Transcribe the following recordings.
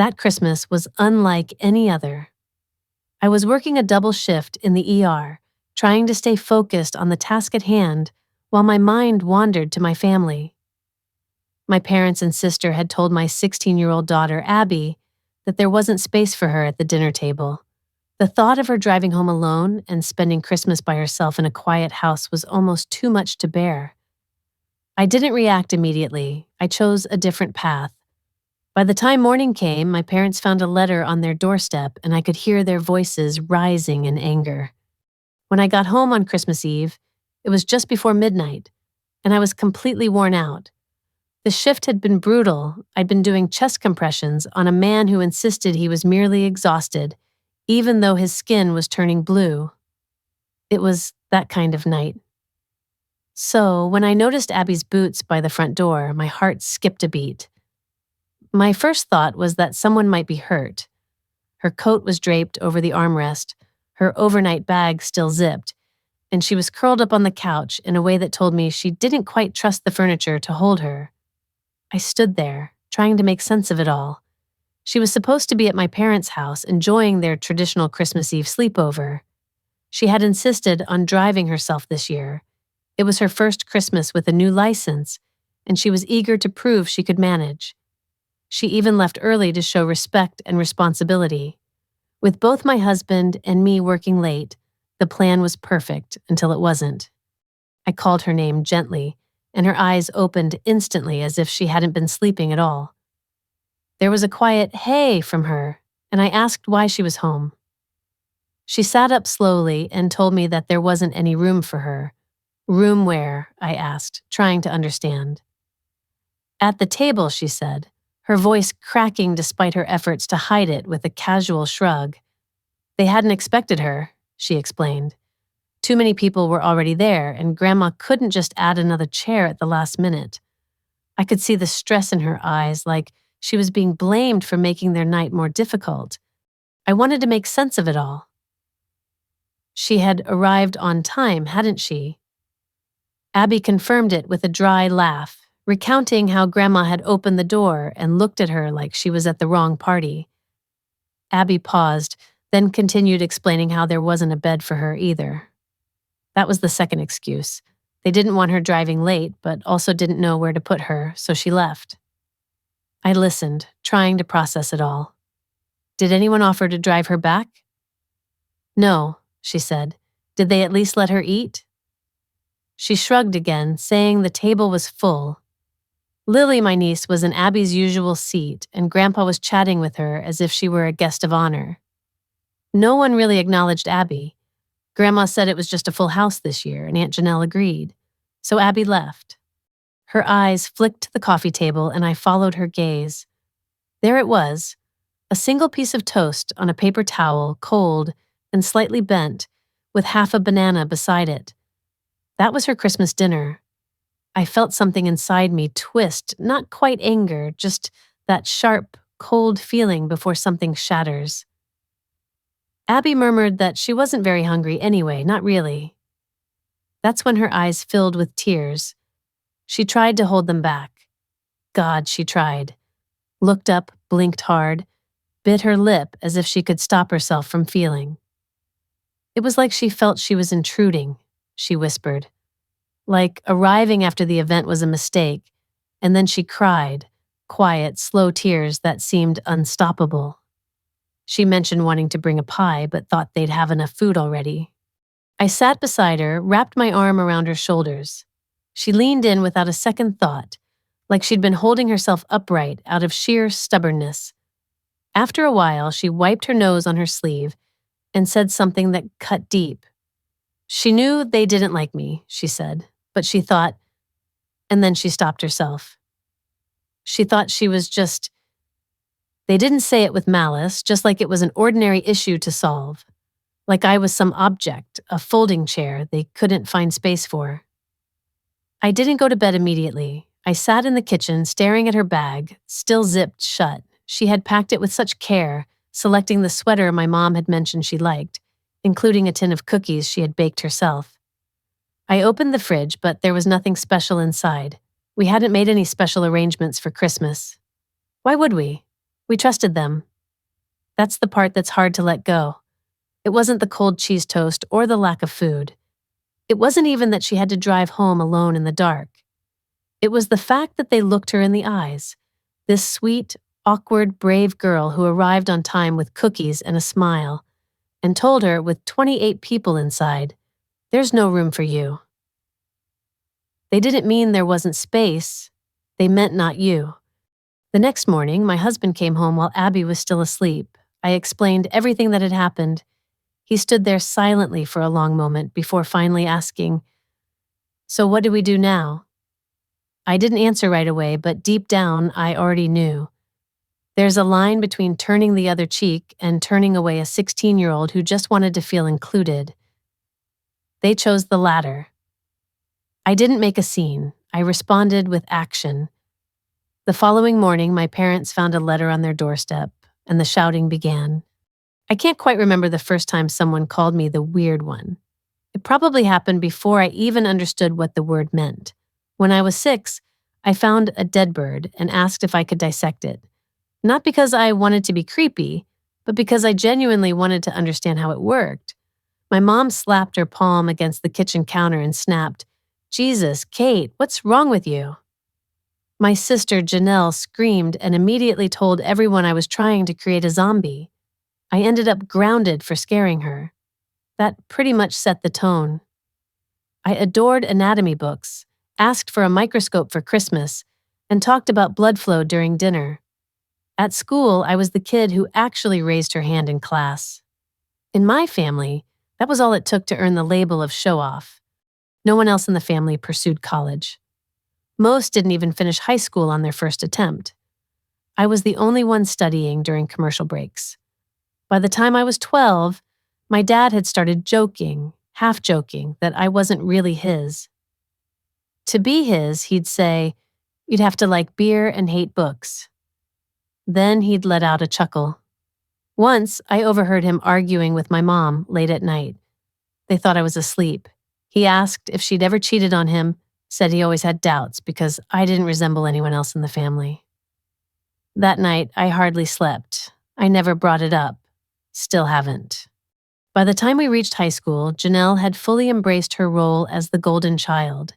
That Christmas was unlike any other. I was working a double shift in the ER, trying to stay focused on the task at hand while my mind wandered to my family. My parents and sister had told my 16-year-old daughter, Abby, that there wasn't space for her at the dinner table. The thought of her driving home alone and spending Christmas by herself in a quiet house was almost too much to bear. I didn't react immediately. I chose a different path. By the time morning came, my parents found a letter on their doorstep, and I could hear their voices rising in anger. When I got home on Christmas Eve, it was just before midnight, and I was completely worn out. The shift had been brutal. I'd been doing chest compressions on a man who insisted he was merely exhausted, even though his skin was turning blue. It was that kind of night. So, when I noticed Abby's boots by the front door, my heart skipped a beat. My first thought was that someone might be hurt. Her coat was draped over the armrest, her overnight bag still zipped, and she was curled up on the couch in a way that told me she didn't quite trust the furniture to hold her. I stood there, trying to make sense of it all. She was supposed to be at my parents' house, enjoying their traditional Christmas Eve sleepover. She had insisted on driving herself this year. It was her first Christmas with a new license, and she was eager to prove she could manage. She even left early to show respect and responsibility. With both my husband and me working late, the plan was perfect until it wasn't. I called her name gently, and her eyes opened instantly as if she hadn't been sleeping at all. There was a quiet "hey" from her, and I asked why she was home. She sat up slowly and told me that there wasn't any room for her. Room where? I asked, trying to understand. At the table, she said, her voice cracking despite her efforts to hide it with a casual shrug. They hadn't expected her, she explained. Too many people were already there, and Grandma couldn't just add another chair at the last minute. I could see the stress in her eyes, like she was being blamed for making their night more difficult. I wanted to make sense of it all. She had arrived on time, hadn't she? Abby confirmed it with a dry laugh, recounting how Grandma had opened the door and looked at her like she was at the wrong party. Abby paused, then continued explaining how there wasn't a bed for her either. That was the second excuse. They didn't want her driving late, but also didn't know where to put her, so she left. I listened, trying to process it all. Did anyone offer to drive her back? No, she said. Did they at least let her eat? She shrugged again, saying the table was full. Lily, my niece, was in Abby's usual seat, and Grandpa was chatting with her as if she were a guest of honor. No one really acknowledged Abby. Grandma said it was just a full house this year, and Aunt Janelle agreed. So Abby left. Her eyes flicked to the coffee table, and I followed her gaze. There it was, a single piece of toast on a paper towel, cold and slightly bent, with half a banana beside it. That was her Christmas dinner. I felt something inside me twist, not quite anger, just that sharp, cold feeling before something shatters. Abby murmured that she wasn't very hungry anyway, not really. That's when her eyes filled with tears. She tried to hold them back. God, she tried. Looked up, blinked hard, bit her lip as if she could stop herself from feeling. It was like she felt she was intruding, she whispered. Like arriving after the event was a mistake, and then she cried, quiet, slow tears that seemed unstoppable. She mentioned wanting to bring a pie, but thought they'd have enough food already. I sat beside her, wrapped my arm around her shoulders. She leaned in without a second thought, like she'd been holding herself upright out of sheer stubbornness. After a while, she wiped her nose on her sleeve and said something that cut deep. She knew they didn't like me, she said, but she thought, and then she stopped herself. She thought she was just... They didn't say it with malice, just like it was an ordinary issue to solve. Like I was some object, a folding chair they couldn't find space for. I didn't go to bed immediately. I sat in the kitchen staring at her bag, still zipped shut. She had packed it with such care, selecting the sweater my mom had mentioned she liked, including a tin of cookies she had baked herself. I opened the fridge, but there was nothing special inside. We hadn't made any special arrangements for Christmas. Why would we? We trusted them. That's the part that's hard to let go. It wasn't the cold cheese toast or the lack of food. It wasn't even that she had to drive home alone in the dark. It was the fact that they looked her in the eyes. This sweet, awkward, brave girl who arrived on time with cookies and a smile, and told her, with 28 people inside, "There's no room for you." They didn't mean there wasn't space. They meant not you. The next morning, my husband came home while Abby was still asleep. I explained everything that had happened. He stood there silently for a long moment before finally asking, "So what do we do now?" I didn't answer right away, but deep down, I already knew. There's a line between turning the other cheek and turning away a 16-year-old who just wanted to feel included. They chose the latter. I didn't make a scene. I responded with action. The following morning, my parents found a letter on their doorstep, and the shouting began. I can't quite remember the first time someone called me the weird one. It probably happened before I even understood what the word meant. When I was 6, I found a dead bird and asked if I could dissect it. Not because I wanted to be creepy, but because I genuinely wanted to understand how it worked. My mom slapped her palm against the kitchen counter and snapped, "Jesus, Kate, what's wrong with you?" My sister, Janelle, screamed and immediately told everyone I was trying to create a zombie. I ended up grounded for scaring her. That pretty much set the tone. I adored anatomy books, asked for a microscope for Christmas, and talked about blood flow during dinner. At school, I was the kid who actually raised her hand in class. In my family, that was all it took to earn the label of show-off. No one else in the family pursued college. Most didn't even finish high school on their first attempt. I was the only one studying during commercial breaks. By the time I was 12, my dad had started joking, half joking, that I wasn't really his. To be his, he'd say, "You'd have to like beer and hate books." Then he'd let out a chuckle. Once, I overheard him arguing with my mom late at night. They thought I was asleep. He asked if she'd ever cheated on him, said he always had doubts because I didn't resemble anyone else in the family. That night, I hardly slept. I never brought it up. Still haven't. By the time we reached high school, Janelle had fully embraced her role as the golden child.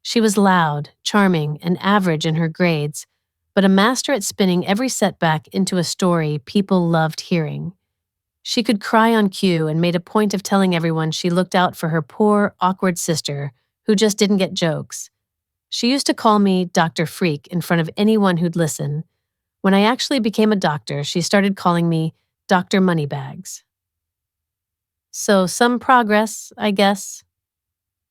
She was loud, charming, and average in her grades, but a master at spinning every setback into a story people loved hearing. She could cry on cue and made a point of telling everyone she looked out for her poor, awkward sister who just didn't get jokes. She used to call me Dr. Freak in front of anyone who'd listen. When I actually became a doctor, she started calling me Dr. Moneybags. So some progress, I guess.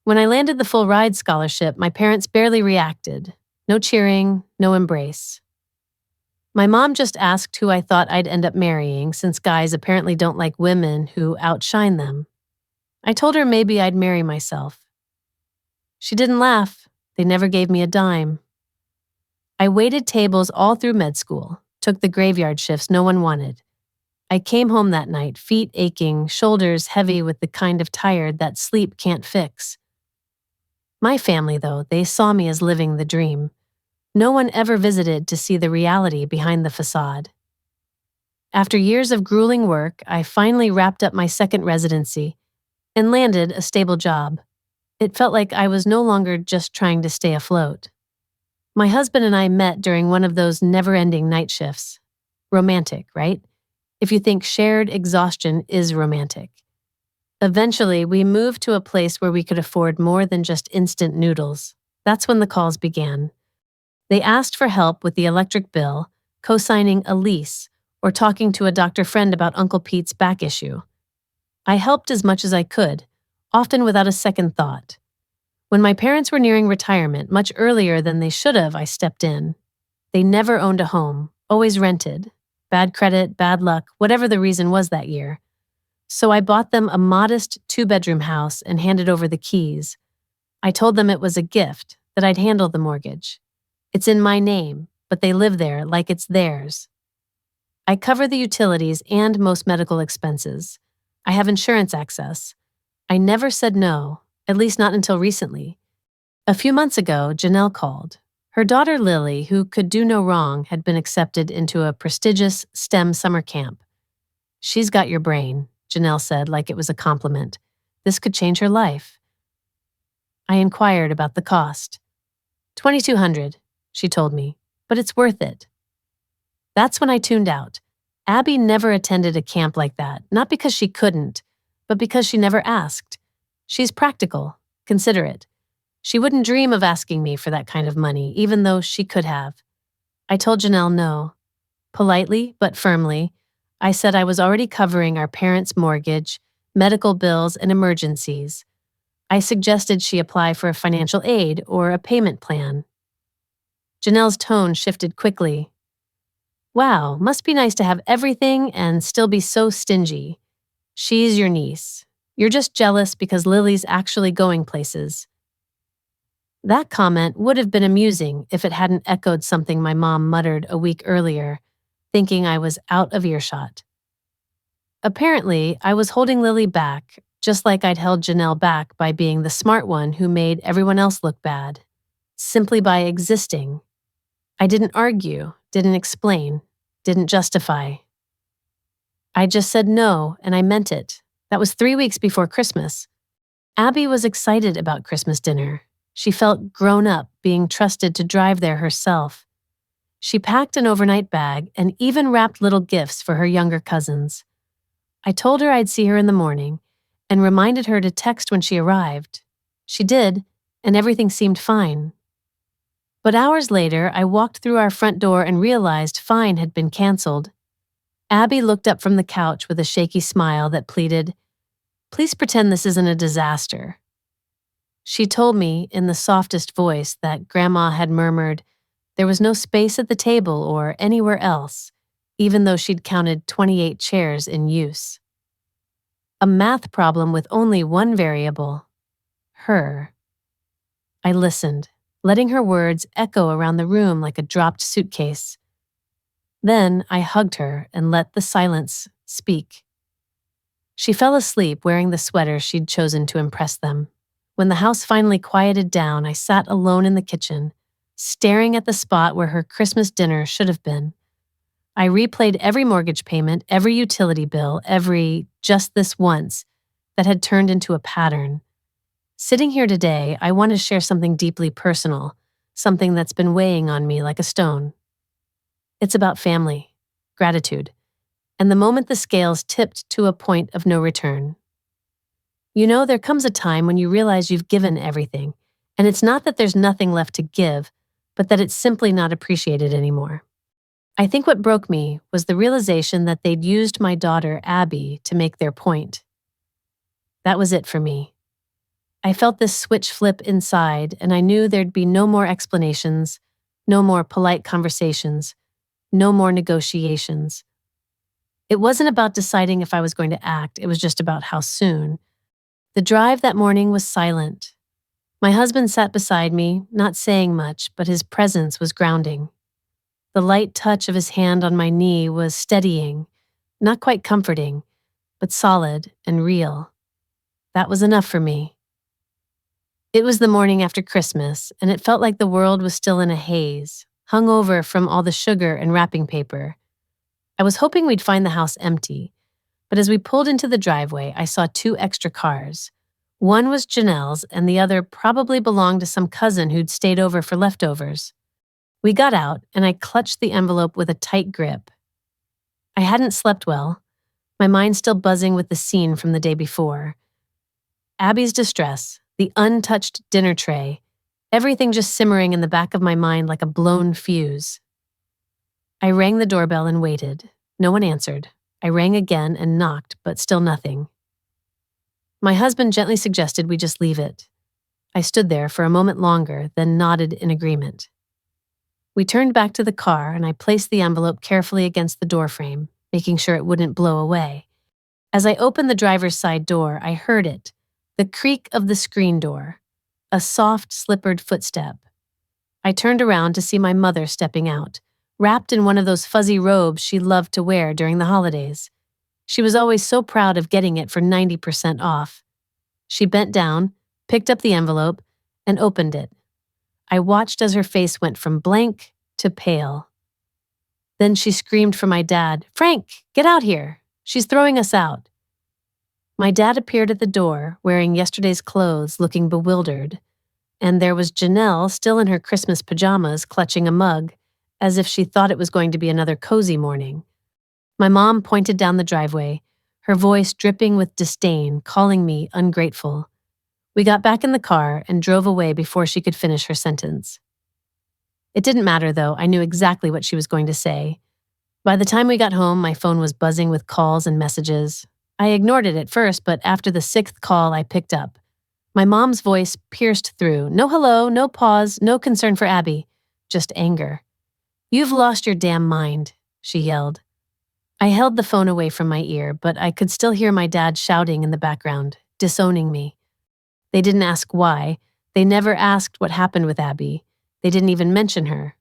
When I landed the full ride scholarship, my parents barely reacted. No cheering, no embrace. My mom just asked who I thought I'd end up marrying, since guys apparently don't like women who outshine them. I told her maybe I'd marry myself. She didn't laugh. They never gave me a dime. I waited tables all through med school, took the graveyard shifts no one wanted. I came home that night, feet aching, shoulders heavy with the kind of tired that sleep can't fix. My family, though, they saw me as living the dream. No one ever visited to see the reality behind the facade. After years of grueling work, I finally wrapped up my second residency and landed a stable job. It felt like I was no longer just trying to stay afloat. My husband and I met during one of those never-ending night shifts. Romantic, right? If you think shared exhaustion is romantic. Eventually, we moved to a place where we could afford more than just instant noodles. That's when the calls began. They asked for help with the electric bill, co-signing a lease, or talking to a doctor friend about Uncle Pete's back issue. I helped as much as I could, often without a second thought. When my parents were nearing retirement, much earlier than they should have, I stepped in. They never owned a home, always rented. Bad credit, bad luck, whatever the reason was that year. So I bought them a modest 2-bedroom house and handed over the keys. I told them it was a gift, that I'd handle the mortgage. It's in my name, but they live there like it's theirs. I cover the utilities and most medical expenses. I have insurance access. I never said no, at least not until recently. A few months ago, Janelle called. Her daughter Lily, who could do no wrong, had been accepted into a prestigious STEM summer camp. "She's got your brain," Janelle said like it was a compliment. "This could change her life." I inquired about the cost. $2,200, she told me, "but it's worth it." That's when I tuned out. Abby never attended a camp like that, not because she couldn't, but because she never asked. She's practical, considerate. She wouldn't dream of asking me for that kind of money, even though she could have. I told Janelle no. Politely, but firmly, I said I was already covering our parents' mortgage, medical bills, and emergencies. I suggested she apply for a financial aid or a payment plan. Janelle's tone shifted quickly. "Wow, must be nice to have everything and still be so stingy. She's your niece. You're just jealous because Lily's actually going places." That comment would have been amusing if it hadn't echoed something my mom muttered a week earlier, thinking I was out of earshot. Apparently, I was holding Lily back, just like I'd held Janelle back by being the smart one who made everyone else look bad, simply by existing. I didn't argue, didn't explain, didn't justify. I just said no, and I meant it. That was 3 weeks before Christmas. Abby was excited about Christmas dinner. She felt grown up, being trusted to drive there herself. She packed an overnight bag and even wrapped little gifts for her younger cousins. I told her I'd see her in the morning and reminded her to text when she arrived. She did, and everything seemed fine. But hours later, I walked through our front door and realized Fine had been canceled. Abby looked up from the couch with a shaky smile that pleaded, "Please pretend this isn't a disaster." She told me in the softest voice that Grandma had murmured there was no space at the table or anywhere else, even though she'd counted 28 chairs in use. A math problem with only one variable, her. I listened, letting her words echo around the room like a dropped suitcase. Then I hugged her and let the silence speak. She fell asleep wearing the sweater she'd chosen to impress them. When the house finally quieted down, I sat alone in the kitchen, staring at the spot where her Christmas dinner should have been. I replayed every mortgage payment, every utility bill, every "just this once" that had turned into a pattern. Sitting here today, I want to share something deeply personal, something that's been weighing on me like a stone. It's about family, gratitude, and the moment the scales tipped to a point of no return. You know, there comes a time when you realize you've given everything, and it's not that there's nothing left to give, but that it's simply not appreciated anymore. I think what broke me was the realization that they'd used my daughter, Abby, to make their point. That was it for me. I felt this switch flip inside, and I knew there'd be no more explanations, no more polite conversations, no more negotiations. It wasn't about deciding if I was going to act, it was just about how soon. The drive that morning was silent. My husband sat beside me, not saying much, but his presence was grounding. The light touch of his hand on my knee was steadying, not quite comforting, but solid and real. That was enough for me. It was the morning after Christmas, and it felt like the world was still in a haze, hung over from all the sugar and wrapping paper. I was hoping we'd find the house empty, but as we pulled into the driveway, I saw 2 extra cars. One was Janelle's, and the other probably belonged to some cousin who'd stayed over for leftovers. We got out, and I clutched the envelope with a tight grip. I hadn't slept well, my mind still buzzing with the scene from the day before. Abby's distress, the untouched dinner tray, everything just simmering in the back of my mind like a blown fuse. I rang the doorbell and waited. No one answered. I rang again and knocked, but still nothing. My husband gently suggested we just leave it. I stood there for a moment longer, then nodded in agreement. We turned back to the car, and I placed the envelope carefully against the doorframe, making sure it wouldn't blow away. As I opened the driver's side door, I heard it, the creak of the screen door, a soft, slippered footstep. I turned around to see my mother stepping out, wrapped in one of those fuzzy robes she loved to wear during the holidays. She was always so proud of getting it for 90% off. She bent down, picked up the envelope, and opened it. I watched as her face went from blank to pale. Then she screamed for my dad, "Frank, get out here. She's throwing us out." My dad appeared at the door, wearing yesterday's clothes, looking bewildered. And there was Janelle, still in her Christmas pajamas, clutching a mug, as if she thought it was going to be another cozy morning. My mom pointed down the driveway, her voice dripping with disdain, calling me ungrateful. We got back in the car and drove away before she could finish her sentence. It didn't matter, though. I knew exactly what she was going to say. By the time we got home, my phone was buzzing with calls and messages. I ignored it at first, but after the 6th call, I picked up. My mom's voice pierced through. No hello, no pause, no concern for Abby. Just anger. "You've lost your damn mind," she yelled. I held the phone away from my ear, but I could still hear my dad shouting in the background, disowning me. They didn't ask why. They never asked what happened with Abby. They didn't even mention her.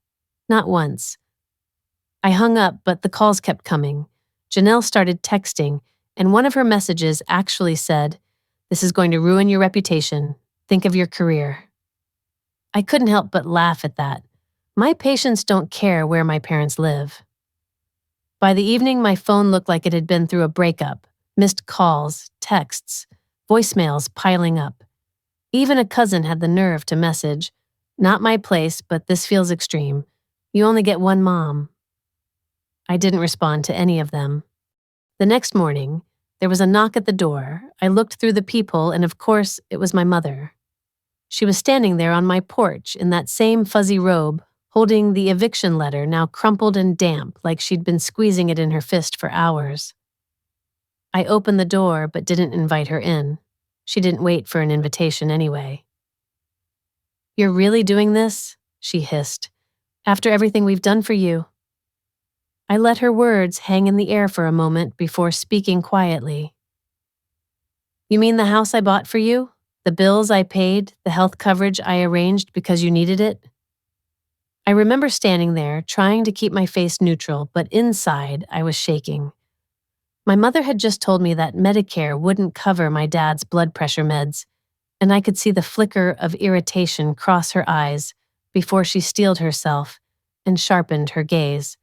Not once. I hung up, but the calls kept coming. Janelle started texting, and one of her messages actually said, "This is going to ruin your reputation. Think of your career." I couldn't help but laugh at that. My patients don't care where my parents live. By the evening, my phone looked like it had been through a breakup. Missed calls, texts, voicemails piling up. Even a cousin had the nerve to message, "Not my place, but this feels extreme. You only get one mom." I didn't respond to any of them. The next morning, there was a knock at the door. I looked through the peephole, and of course, it was my mother. She was standing there on my porch in that same fuzzy robe, holding the eviction letter, now crumpled and damp, like she'd been squeezing it in her fist for hours. I opened the door, but didn't invite her in. She didn't wait for an invitation anyway. "You're really doing this?" she hissed. "After everything we've done for you?" I let her words hang in the air for a moment before speaking quietly. "You mean the house I bought for you? The bills I paid? The health coverage I arranged because you needed it?" I remember standing there, trying to keep my face neutral, but inside I was shaking. My mother had just told me that Medicare wouldn't cover my dad's blood pressure meds, and I could see the flicker of irritation cross her eyes before she steeled herself and sharpened her gaze.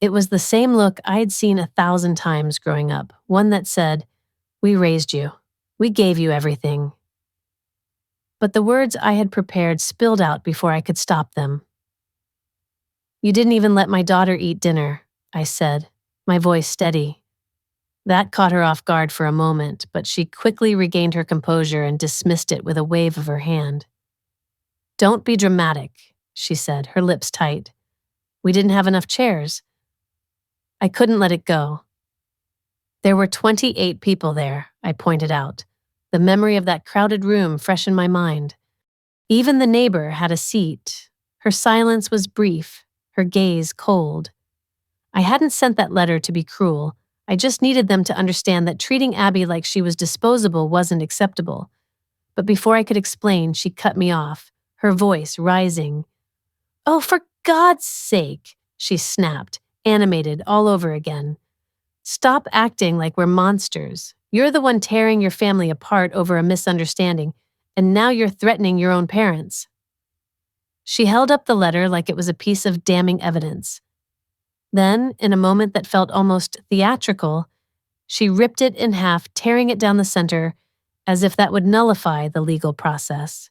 It was the same look I'd seen 1,000 times growing up, one that said, "We raised you. We gave you everything." But the words I had prepared spilled out before I could stop them. "You didn't even let my daughter eat dinner," I said, my voice steady. That caught her off guard for a moment, but she quickly regained her composure and dismissed it with a wave of her hand. "Don't be dramatic," she said, her lips tight. "We didn't have enough chairs." I couldn't let it go. There were 28 people there, I pointed out, the memory of that crowded room fresh in my mind. Even the neighbor had a seat. Her silence was brief, her gaze cold. I hadn't sent that letter to be cruel. I just needed them to understand that treating Abby like she was disposable wasn't acceptable. But before I could explain, she cut me off, her voice rising. "Oh, for God's sake," she snapped, animated all over again. "Stop acting like we're monsters. You're the one tearing your family apart over a misunderstanding, and now you're threatening your own parents." She held up the letter like it was a piece of damning evidence. Then, in a moment that felt almost theatrical, she ripped it in half, tearing it down the center, as if that would nullify the legal process.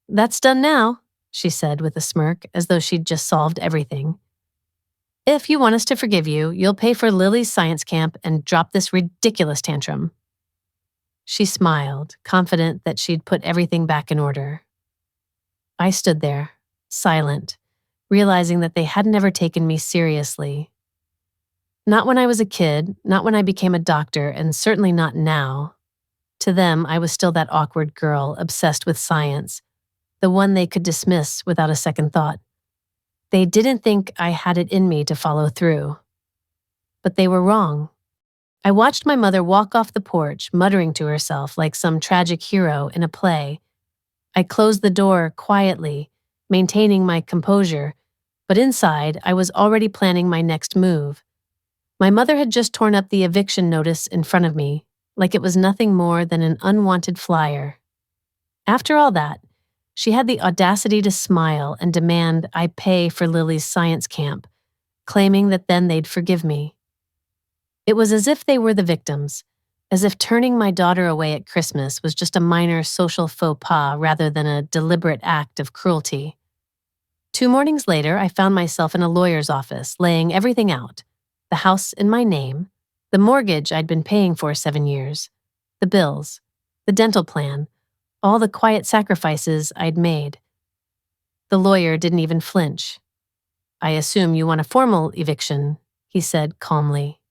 "That's done now," she said with a smirk, as though she'd just solved everything. "If you want us to forgive you, you'll pay for Lily's science camp and drop this ridiculous tantrum." She smiled, confident that she'd put everything back in order. I stood there, silent, realizing that they hadn't ever taken me seriously. Not when I was a kid, not when I became a doctor, and certainly not now. To them, I was still that awkward girl, obsessed with science, the one they could dismiss without a second thought. They didn't think I had it in me to follow through. But they were wrong. I watched my mother walk off the porch, muttering to herself like some tragic hero in a play. I closed the door quietly, maintaining my composure, but inside I was already planning my next move. My mother had just torn up the eviction notice in front of me, like it was nothing more than an unwanted flyer. After all that, She had the audacity to smile and demand I pay for Lily's science camp, claiming that then they'd forgive me. It was as if they were the victims, as if turning my daughter away at Christmas was just a minor social faux pas rather than a deliberate act of cruelty. 2 mornings later, I found myself in a lawyer's office, laying everything out: the house in my name, the mortgage I'd been paying for 7 years, the bills, the dental plan, all the quiet sacrifices I'd made. The lawyer didn't even flinch. "I assume you want a formal eviction," he said calmly.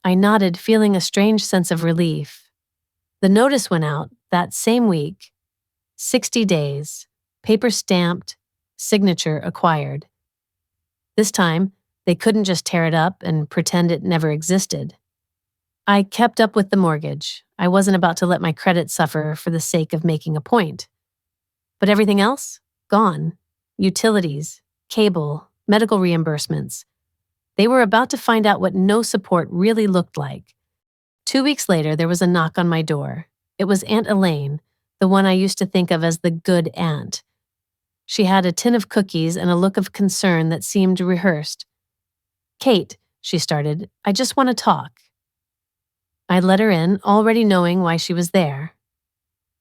I nodded, feeling a strange sense of relief. The notice went out that same week. 60 days, paper stamped, signature acquired. This time, they couldn't just tear it up and pretend it never existed. I kept up with the mortgage. I wasn't about to let my credit suffer for the sake of making a point. But everything else? Gone. Utilities, cable, medical reimbursements. They were about to find out what no support really looked like. 2 weeks later, there was a knock on my door. It was Aunt Elaine, the one I used to think of as the good aunt. She had a tin of cookies and a look of concern that seemed rehearsed. "Kate," she started, "I just want to talk." I let her in, already knowing why she was there.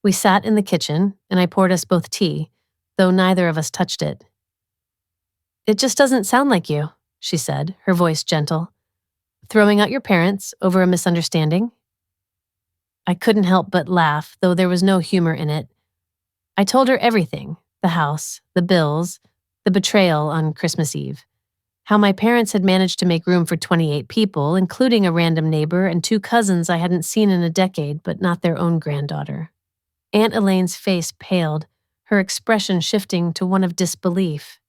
We sat in the kitchen, and I poured us both tea, though neither of us touched it. "It just doesn't sound like you," she said, her voice gentle. "Throwing out your parents over a misunderstanding?" I couldn't help but laugh, though there was no humor in it. I told her everything: the house, the bills, the betrayal on Christmas Eve, how my parents had managed to make room for 28 people, including a random neighbor and 2 cousins I hadn't seen in a decade, but not their own granddaughter. Aunt Elaine's face paled, her expression shifting to one of disbelief.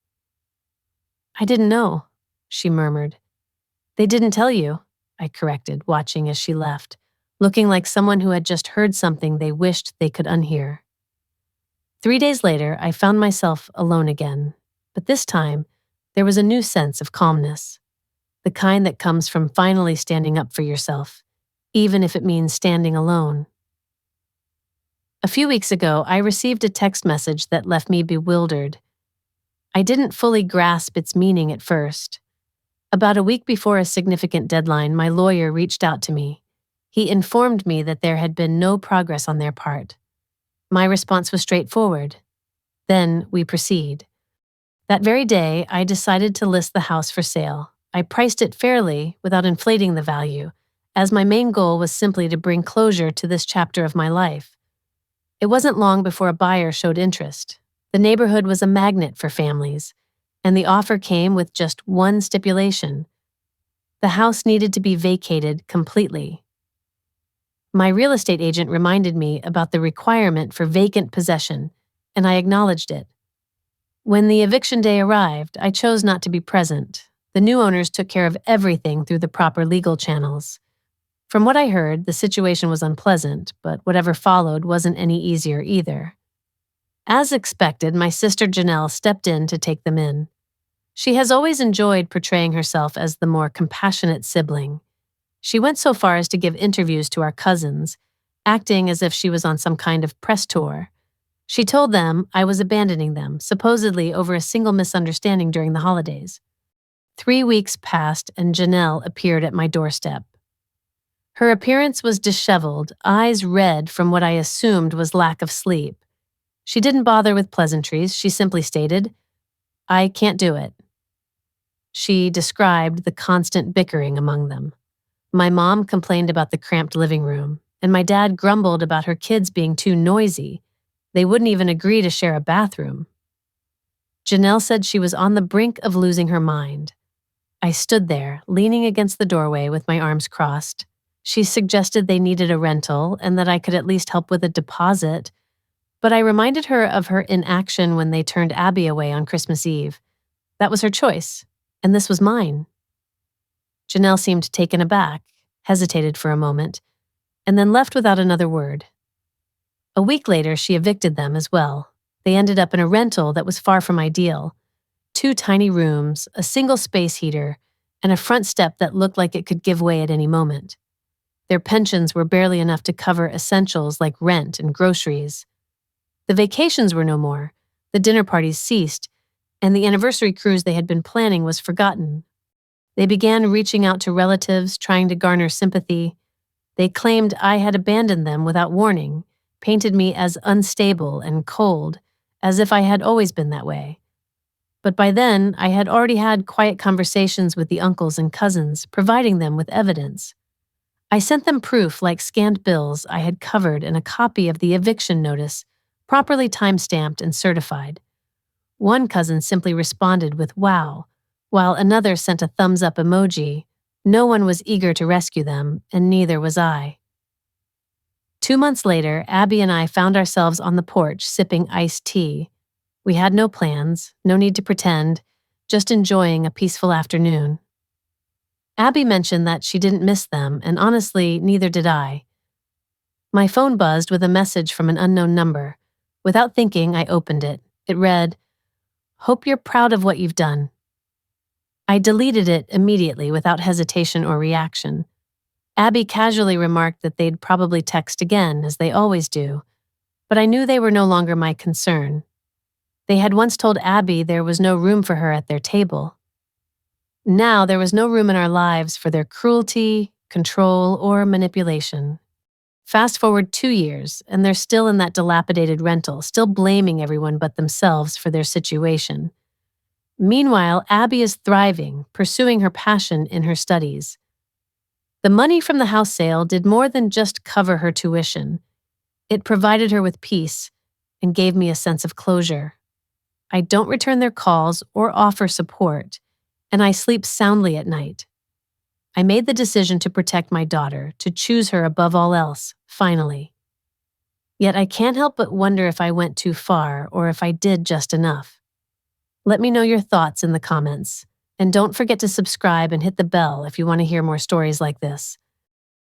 "I didn't know," she murmured. "They didn't tell you," I corrected, watching as she left, looking like someone who had just heard something they wished they could unhear. 3 days later, I found myself alone again, but this time, there was a new sense of calmness, the kind that comes from finally standing up for yourself, even if it means standing alone. A few weeks ago, I received a text message that left me bewildered. I didn't fully grasp its meaning at first. About a week before a significant deadline, my lawyer reached out to me. He informed me that there had been no progress on their part. My response was straightforward: "Then we proceed." That very day, I decided to list the house for sale. I priced it fairly, without inflating the value, as my main goal was simply to bring closure to this chapter of my life. It wasn't long before a buyer showed interest. The neighborhood was a magnet for families, and the offer came with just one stipulation: the house needed to be vacated completely. My real estate agent reminded me about the requirement for vacant possession, and I acknowledged it. When the eviction day arrived, I chose not to be present. The new owners took care of everything through the proper legal channels. From what I heard, the situation was unpleasant, but whatever followed wasn't any easier either. As expected, my sister Janelle stepped in to take them in. She has always enjoyed portraying herself as the more compassionate sibling. She went so far as to give interviews to our cousins, acting as if she was on some kind of press tour. She told them I was abandoning them, supposedly over a single misunderstanding during the holidays. 3 weeks passed, and Janelle appeared at my doorstep. Her appearance was disheveled, eyes red from what I assumed was lack of sleep. She didn't bother with pleasantries. She simply stated, "I can't do it." She described the constant bickering among them. My mom complained about the cramped living room, and my dad grumbled about her kids being too noisy. They wouldn't even agree to share a bathroom. Janelle said she was on the brink of losing her mind. I stood there, leaning against the doorway with my arms crossed. She suggested they needed a rental and that I could at least help with a deposit, but I reminded her of her inaction when they turned Abby away on Christmas Eve. That was her choice, and this was mine. Janelle seemed taken aback, hesitated for a moment, and then left without another word. A week later, she evicted them as well. They ended up in a rental that was far from ideal. 2 tiny rooms, a single space heater, and a front step that looked like it could give way at any moment. Their pensions were barely enough to cover essentials like rent and groceries. The vacations were no more, the dinner parties ceased, and the anniversary cruise they had been planning was forgotten. They began reaching out to relatives, trying to garner sympathy. They claimed I had abandoned them without warning, painted me as unstable and cold, as if I had always been that way. But by then, I had already had quiet conversations with the uncles and cousins, providing them with evidence. I sent them proof like scanned bills I had covered and a copy of the eviction notice, properly time-stamped and certified. One cousin simply responded with wow, while another sent a thumbs-up emoji. No one was eager to rescue them, and neither was I. 2 months later, Abby and I found ourselves on the porch sipping iced tea. We had no plans, no need to pretend, just enjoying a peaceful afternoon. Abby mentioned that she didn't miss them, and honestly, neither did I. My phone buzzed with a message from an unknown number. Without thinking, I opened it. It read, "Hope you're proud of what you've done." I deleted it immediately without hesitation or reaction. Abby casually remarked that they'd probably text again, as they always do, but I knew they were no longer my concern. They had once told Abby there was no room for her at their table. Now there was no room in our lives for their cruelty, control, or manipulation. Fast forward 2 years, and they're still in that dilapidated rental, still blaming everyone but themselves for their situation. Meanwhile, Abby is thriving, pursuing her passion in her studies. The money from the house sale did more than just cover her tuition. It provided her with peace and gave me a sense of closure. I don't return their calls or offer support, and I sleep soundly at night. I made the decision to protect my daughter, to choose her above all else, finally. Yet I can't help but wonder if I went too far or if I did just enough. Let me know your thoughts in the comments, and don't forget to subscribe and hit the bell if you want to hear more stories like this.